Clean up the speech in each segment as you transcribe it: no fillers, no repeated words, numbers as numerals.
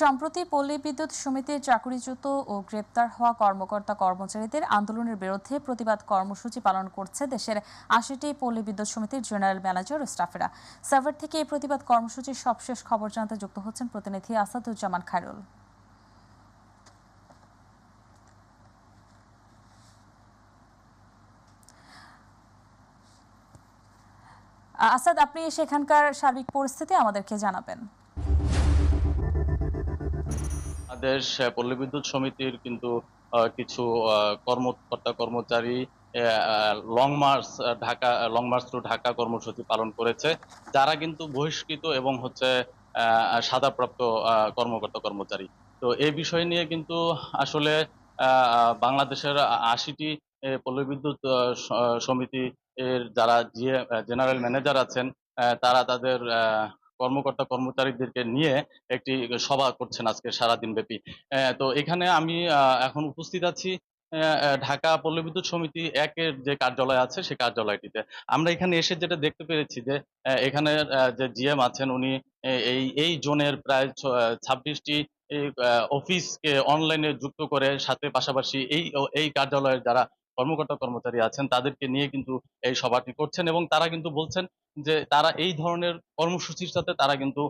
সম্প্রতি পল্লী বিদ্যুৎ সমিতির চাকরিচ্যুত ও গ্রেপ্তার হওয়া কর্মকর্তা কর্মচারীদের আন্দোলনের বিরুদ্ধে প্রতিবাদ কর্মসূচি পালন করছে দেশের ৮০টি পল্লী বিদ্যুৎ সমিতির জেনারেল ম্যানেজার ও স্টাফেরা। সাভার থেকে এই প্রতিবাদ কর্মসূচির সবশেষ খবর জানাতে যুক্ত হচ্ছেন প্রতিনিধি আসাদুজ্জামান খায়রুল। আসাদ, আপনি সেখানকার সার্বিক পরিস্থিতি আমাদেরকে জানাবেন। বাংলাদেশ পল্লী বিদ্যুৎ সমিতির কিন্তু কিছু কর্মকর্তা কর্মচারী লং মার্চ টু ঢাকা কর্মসূচি পালন করেছে, যারা কিন্তু বহিষ্কৃত এবং হচ্ছে সাজাপ্রাপ্ত কর্মকর্তা কর্মচারী। তো এই বিষয় নিয়ে কিন্তু আসলে বাংলাদেশের ৮০টি পল্লী বিদ্যুৎ সমিতি এর যারা জেনারেল ম্যানেজার আছেন, তারা তাদের কর্মকর্তা কর্মচারীদেরকে নিয়ে একটি সভা করছেন আজকে সারাদিন ব্যাপী। তো এখানে আমি এখন উপস্থিত আছি ঢাকা পল্লী বিদ্যুৎ সমিতি একের যে কার্যালয় আছে সেই কার্যালয়টিতে। আমরা এখানে এসে যেটা দেখতে পেরেছি যে এখানে যে জিএম আছেন উনি এই জোনের প্রায় ২৬টি অফিসকে অনলাইনে যুক্ত করে, সাথে পাশাপাশি এই কার্যালয়ের যারা কর্মকর্তা কর্মচারী আছেন তাদেরকে নিয়ে কিন্তু এই সভাটি করছেন, এবং তারা কিন্তু বলছেন যে তারা এই ধরনের কর্মসূচির সাথে তারা কিন্তু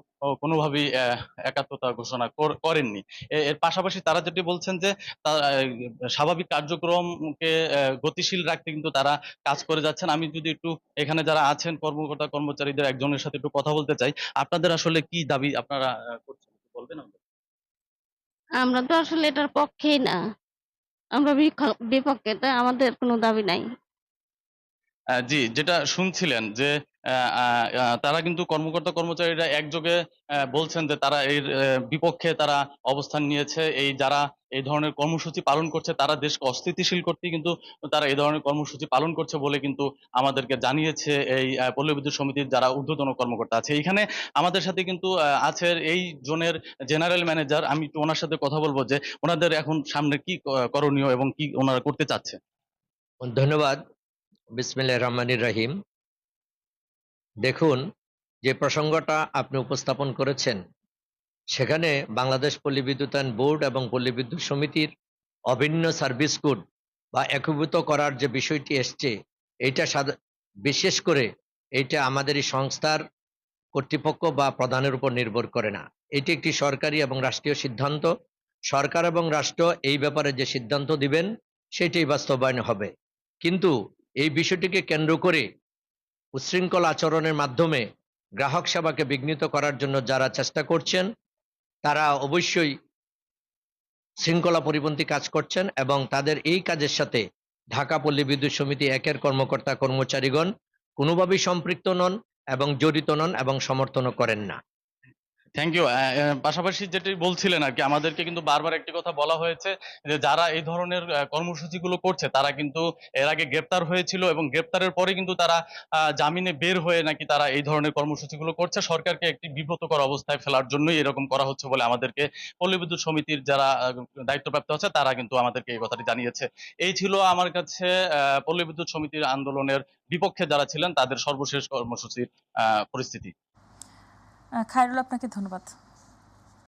কোনোভাবেই একাত্মতা ঘোষণা করেননি। এর পাশাপাশি তারা যেটি বলছেন যে স্বাভাবিক কার্যক্রমকে গতিশীল রাখতে কিন্তু তারা কাজ করে যাচ্ছেন। আমি যদি একটু এখানে যারা আছেন কর্মকর্তা কর্মচারীদের একজনের সাথে একটু কথা বলতে চাই। আপনাদের আসলে কি দাবি আপনারা করছেন, একটু বলবেন আমাদের? আমরা তো আসলে এটার পক্ষেই না। আমরা বিপক্ষে। তাই আমাদের কোনো দাবি নাই। জি, যেটা শুনছিলেন যে তারা কিন্তু কর্মকর্তা কর্মচারীরা একযোগে বলছেন যে তারা এর বিপক্ষে তারা অবস্থান নিয়েছে। যারা এই ধরনের কর্মসূচি পালন করছে তারা দেশকে অস্থিতিশীল করতে কিন্তু তারা এই ধরনের কর্মসূচি পালন করছে বলে কিন্তু আমাদেরকে জানিয়েছে এই পল্লী বিদ্যুৎ সমিতির যারা ঊর্ধ্বতন কর্মকর্তা আছে। এইখানে আমাদের সাথে কিন্তু আছে এই জোনের জেনারেল ম্যানেজার। আমি একটু ওনার সাথে কথা বলবো যে ওনাদের এখন সামনে কি করণীয় এবং কি ওনারা করতে চাচ্ছে। ধন্যবাদ। বিসমিল্লাহির রহমানির রহিম। দেখুন, যে প্রসঙ্গটা আপনি উপস্থাপন করেছেন সেখানে বাংলাদেশ পল্লী বিদ্যুতায়ন বোর্ড এবং পল্লী বিদ্যুৎ সমিতির অভিন্ন সার্ভিস কোড বা একীভূত করার যে বিষয়টি এসছে, এইটা বিশেষ করে এইটা আমাদের এই সংস্থার কর্তৃপক্ষ বা প্রধানের উপর নির্ভর করে না। এটি একটি সরকারি এবং রাষ্ট্রীয় সিদ্ধান্ত। সরকার এবং রাষ্ট্র এই ব্যাপারে যে সিদ্ধান্ত দিবেন সেটাই বাস্তবায়ন হবে। কিন্তু এই বিষয়টিকে কেন্দ্র করে উচ্ছৃঙ্খল আচরণের মাধ্যমে গ্রাহক সেবাকে বিঘ্নিত করার জন্য যারা চেষ্টা করছেন তারা অবশ্যই শৃঙ্খলা পরিপন্থী কাজ করছেন, এবং তাদের এই কাজের সাথে ঢাকা পল্লী বিদ্যুৎ সমিতি একের কর্মকর্তা কর্মচারীগণ কোনোভাবেই সম্পৃক্ত নন এবং জড়িত নন এবং সমর্থনও করেন না। Thank you. পাশাপাশি যেটি বলছিলেন আর কি, আমাদেরকে কিন্তু বারবার একটি কথা বলা হয়েছে যে যারা এই ধরনের কর্মসূচিগুলো করছে তারা কিন্তু এর আগে গ্রেপ্তার হয়েছিল, এবং গ্রেপ্তারের পরে কিন্তু তারা জামিনে বের হয়ে নাকি তারা এই ধরনের কর্মসূচিগুলো করছে। সরকারকে একটি বিব্রতকর অবস্থায় ফেলার জন্যই এরকম করা হচ্ছে বলে আমাদেরকে পল্লী বিদ্যুৎ সমিতির যারা দায়িত্বপ্রাপ্ত আছে তারা কিন্তু আমাদেরকে এই কথাটি জানিয়েছে। এই ছিল আমার কাছে পল্লী বিদ্যুৎ সমিতির আন্দোলনের বিপক্ষে যারা ছিলেন তাদের সর্বশেষ কর্মসূচির পরিস্থিতি। খায়রুল, আপনাকে ধন্যবাদ।